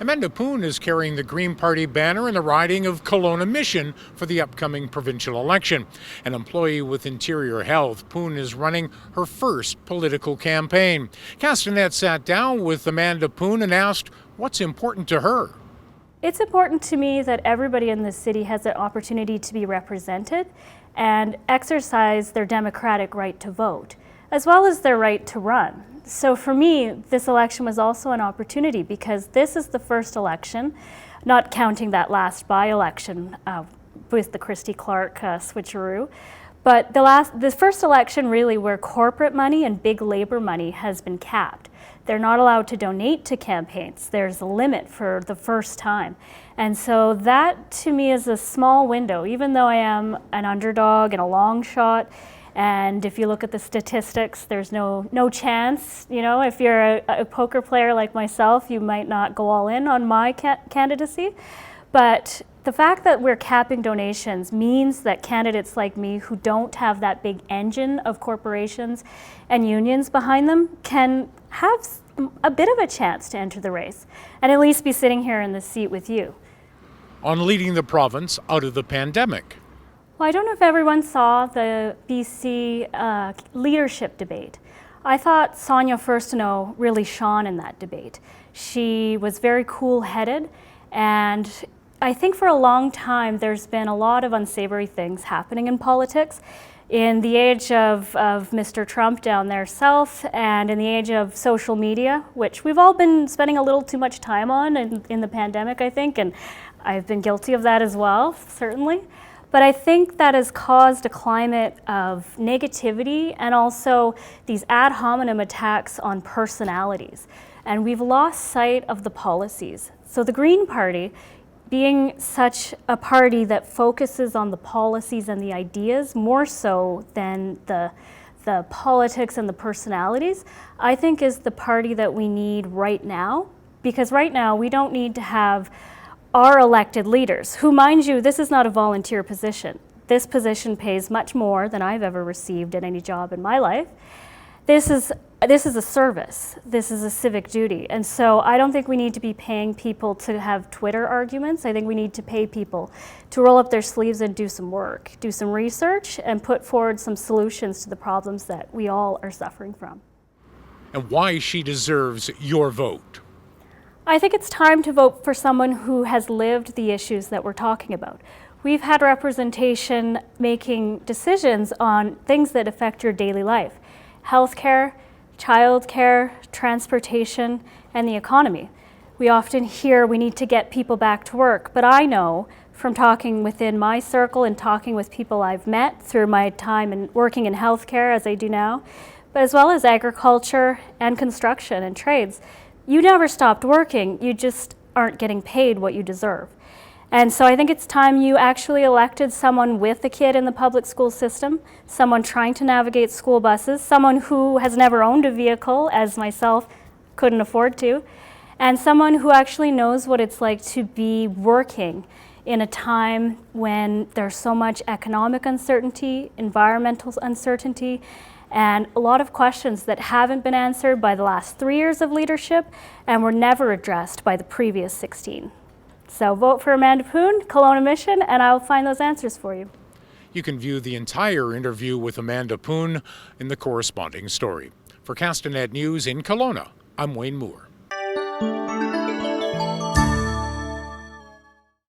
Amanda Poon is carrying the Green Party banner in the riding of Kelowna-Mission for the upcoming provincial election. An employee with Interior Health, Poon is running her first political campaign. Castanet sat down with Amanda Poon and asked what's important to her. It's important to me that everybody in this city has an opportunity to be represented and exercise their democratic right to vote, as well as their right to run. So for me, this election was also an opportunity because this is the first election, not counting that last by-election with the Christy Clark switcheroo, but the first election really where corporate money and big labor money has been capped. They're not allowed to donate to campaigns. There's a limit for the first time. And so that to me is a small window, even though I am an underdog and a long shot. And if you look at the statistics, there's no chance. You know, if you're a poker player like myself, you might not go all in on my candidacy. But the fact that we're capping donations means that candidates like me who don't have that big engine of corporations and unions behind them can have a bit of a chance to enter the race and at least be sitting here in the seat with you. On leading the province out of the pandemic. Well, I don't know if everyone saw the BC leadership debate. I thought Sonia Furstenau really shone in that debate. She was very cool-headed, and I think for a long time there's been a lot of unsavory things happening in politics. In the age of Mr. Trump down there south, and in the age of social media, which we've all been spending a little too much time on in the pandemic, I think, and I've been guilty of that as well, certainly. But I think that has caused a climate of negativity and also these ad hominem attacks on personalities. And we've lost sight of the policies. So the Green Party, being such a party that focuses on the policies and the ideas more so than the politics and the personalities, I think is the party that we need right now. Because right now we don't need to have our elected leaders, who, mind you, this is not a volunteer position. This position pays much more than I've ever received at any job in my life. This is a service. This is a civic duty. And so I don't think we need to be paying people to have Twitter arguments. I think we need to pay people to roll up their sleeves and do some work, do some research, and put forward some solutions to the problems that we all are suffering from. And why she deserves your vote. I think it's time to vote for someone who has lived the issues that we're talking about. We've had representation making decisions on things that affect your daily life. Healthcare, childcare, transportation, and the economy. We often hear we need to get people back to work, but I know from talking within my circle and talking with people I've met through my time in working in healthcare as I do now, but as well as agriculture and construction and trades, you never stopped working, you just aren't getting paid what you deserve. And so I think it's time you actually elected someone with a kid in the public school system, someone trying to navigate school buses, someone who has never owned a vehicle, as myself couldn't afford to, and someone who actually knows what it's like to be working in a time when there's so much economic uncertainty, environmental uncertainty, and a lot of questions that haven't been answered by the last 3 years of leadership and were never addressed by the previous 16. So vote for Amanda Poon, Kelowna-Mission, and I'll find those answers for you. You can view the entire interview with Amanda Poon in the corresponding story. For Castanet News in Kelowna, I'm Wayne Moore.